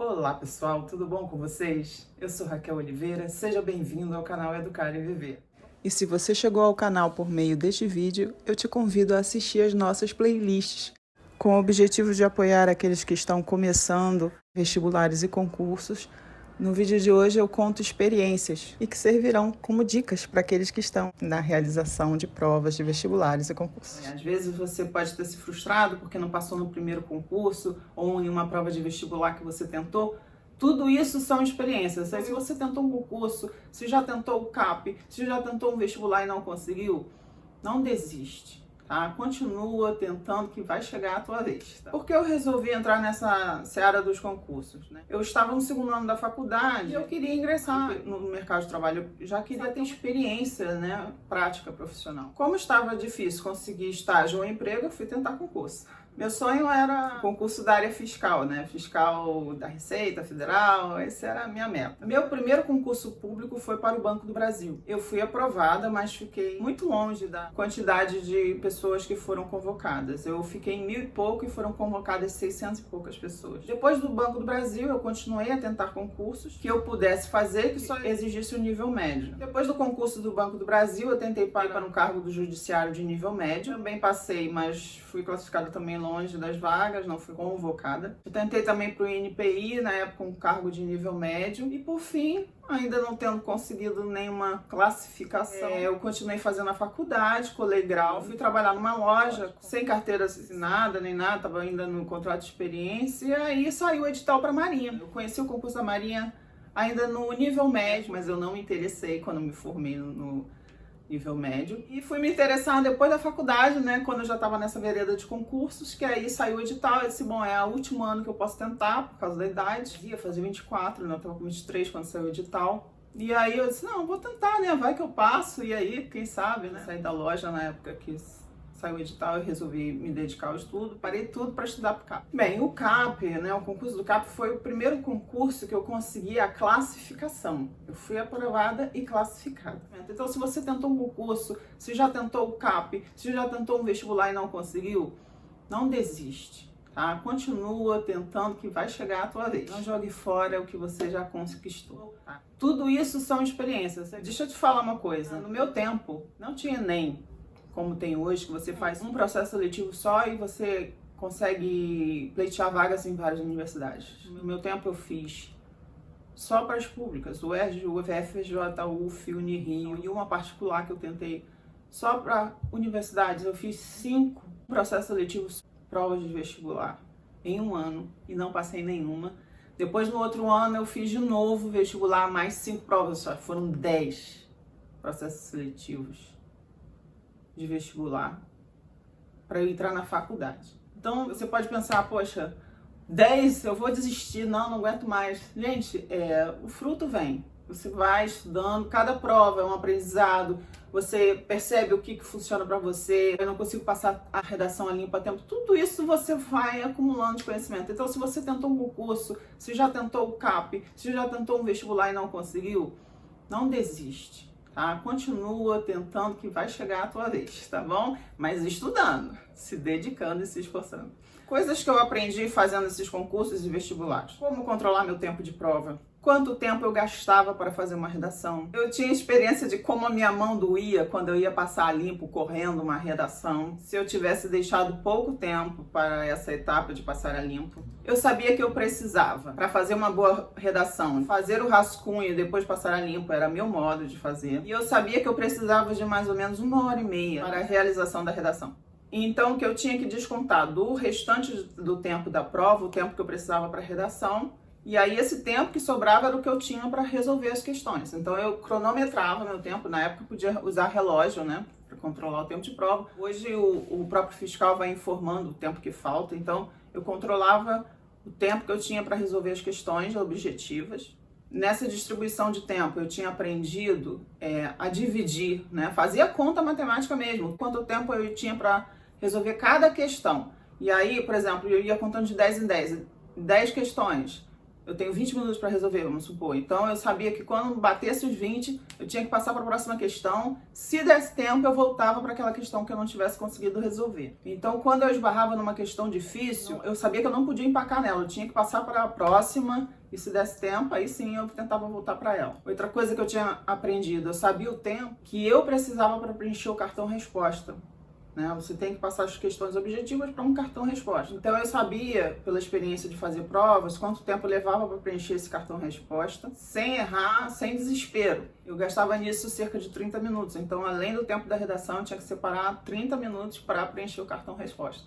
Olá pessoal, tudo bom com vocês? Eu sou Raquel Oliveira, seja bem-vindo ao canal Educar e Viver. E se você chegou ao canal por meio deste vídeo, eu te convido a assistir as nossas playlists, com o objetivo de apoiar aqueles que estão começando vestibulares e concursos. No vídeo de hoje eu conto experiências e que servirão como dicas para aqueles que estão na realização de provas de vestibulares e concursos. Às vezes você pode ter se frustrado porque não passou no primeiro concurso ou em uma prova de vestibular que você tentou. Tudo isso são experiências. Se você tentou um concurso, se já tentou o CAP, se já tentou um vestibular e não conseguiu, não desiste. Tá? Continua tentando que vai chegar a tua vez. Tá? Porque eu resolvi entrar nessa seara dos concursos, né? Eu estava no segundo ano da faculdade e eu queria ingressar no mercado de trabalho. Eu já queria ter experiência, né? Prática profissional. Como estava difícil conseguir estágio ou emprego, eu fui tentar concurso. Meu sonho era concurso da área fiscal, né? Fiscal da Receita Federal, essa era a minha meta. Meu primeiro concurso público foi para o Banco do Brasil. Eu fui aprovada, mas fiquei muito longe da quantidade de pessoas que foram convocadas. Eu fiquei em 1.000 e pouco e foram convocadas 600 e poucas pessoas. Depois do Banco do Brasil, eu continuei a tentar concursos que eu pudesse fazer, que só exigisse o nível médio. Depois do concurso do Banco do Brasil, eu tentei para um cargo do judiciário de nível médio. Também passei, mas fui classificada também longe das vagas, não fui convocada. Eu tentei também para o INPI, na época um cargo de nível médio. E por fim, ainda não tendo conseguido nenhuma classificação, eu continuei fazendo a faculdade, colei grau, fui trabalhar numa loja, sem carteira assinada nem nada, estava ainda no contrato de experiência, e aí saiu o edital para a Marinha. Eu conheci o concurso da Marinha ainda no nível médio, mas eu não me interessei quando me formei no nível médio. E fui me interessar depois da faculdade, né, quando eu já estava nessa vereda de concursos, que aí saiu o edital. Eu disse, bom, é o último ano que eu posso tentar, por causa da idade. Ia fazer 24, né, eu estava com 23 quando saiu o edital. E aí eu disse, não, vou tentar, né, vai que eu passo. E aí, quem sabe, né, saí da loja na época que saiu o edital, eu resolvi me dedicar ao estudo, parei tudo para estudar para o CAP. Bem, o CAP, né, o concurso do CAP foi o primeiro concurso que eu consegui a classificação. Eu fui aprovada e classificada. Então, se você tentou um concurso, se já tentou o CAP, se já tentou um vestibular e não conseguiu, não desiste. Tá? Continua tentando que vai chegar a tua vez. Não jogue fora o que você já conquistou. Tá? Tudo isso são experiências. Deixa eu te falar uma coisa. No meu tempo, não tinha nem como tem hoje, que você faz um processo seletivo só e você consegue pleitear vagas em várias universidades. No meu tempo eu fiz só para as públicas, o UERJ, o UFRJ, o UF, Unirio e uma particular que eu tentei só para universidades. Eu fiz 5 processos seletivos, provas de vestibular, em um ano e não passei nenhuma. Depois no outro ano eu fiz de novo vestibular, mais 5 provas só, foram 10 processos seletivos de vestibular para eu entrar na faculdade. Então você pode pensar, poxa, 10, eu vou desistir, não aguento mais. Gente, o fruto vem. Você vai estudando, cada prova é um aprendizado, você percebe o que funciona para você. Eu não consigo passar a redação a limpo a tempo. Tudo isso você vai acumulando de conhecimento. Então, se você tentou um concurso, se já tentou o CAP, se já tentou um vestibular e não conseguiu, não desiste. Tá? Continua tentando que vai chegar a tua vez, tá bom? Mas estudando, se dedicando e se esforçando. Coisas que eu aprendi fazendo esses concursos e vestibulares. Como controlar meu tempo de prova. Quanto tempo eu gastava para fazer uma redação. Eu tinha experiência de como a minha mão doía quando eu ia passar a limpo correndo uma redação. Se eu tivesse deixado pouco tempo para essa etapa de passar a limpo. Eu sabia que eu precisava, para fazer uma boa redação, fazer o rascunho e depois passar a limpo era meu modo de fazer. E eu sabia que eu precisava de mais ou menos 1h30 para a realização da redação. Então, que eu tinha que descontar do restante do tempo da prova, o tempo que eu precisava para a redação. E aí esse tempo que sobrava era o que eu tinha para resolver as questões. Então eu cronometrava meu tempo, na época eu podia usar relógio, né, para controlar o tempo de prova. Hoje o próprio fiscal vai informando o tempo que falta, então eu controlava o tempo que eu tinha para resolver as questões objetivas. Nessa distribuição de tempo eu tinha aprendido a dividir, né, fazia conta matemática mesmo, quanto tempo eu tinha para resolver cada questão. E aí, por exemplo, eu ia contando de 10 em 10 questões. eu tenho 20 minutos para resolver, vamos supor. Então eu sabia que quando batesse os 20, eu tinha que passar para a próxima questão. Se desse tempo, eu voltava para aquela questão que eu não tivesse conseguido resolver. Então, quando eu esbarrava numa questão difícil, eu sabia que eu não podia empacar nela, eu tinha que passar para a próxima. E se desse tempo, aí sim eu tentava voltar para ela. Outra coisa que eu tinha aprendido, eu sabia o tempo que eu precisava para preencher o cartão resposta. Você tem que passar as questões objetivas para um cartão resposta. Então eu sabia, pela experiência de fazer provas, quanto tempo levava para preencher esse cartão resposta, sem errar, sem desespero. Eu gastava nisso cerca de 30 minutos. Então, além do tempo da redação, eu tinha que separar 30 minutos para preencher o cartão resposta.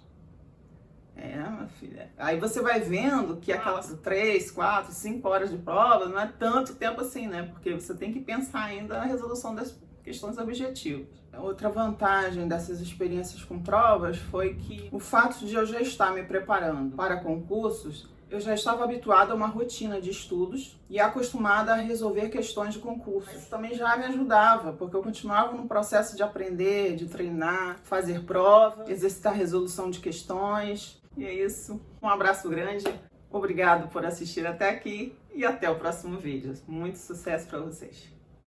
Minha filha. Aí você vai vendo que aquelas 3, 4, 5 horas de prova não é tanto tempo assim, né? Porque você tem que pensar ainda na resolução das questões objetivas. Outra vantagem dessas experiências com provas foi que o fato de eu já estar me preparando para concursos, eu já estava habituada a uma rotina de estudos e acostumada a resolver questões de concurso. Isso também já me ajudava, porque eu continuava no processo de aprender, de treinar, fazer prova, exercitar resolução de questões. E é isso. Um abraço grande. Obrigado por assistir até aqui e até o próximo vídeo. Muito sucesso para vocês.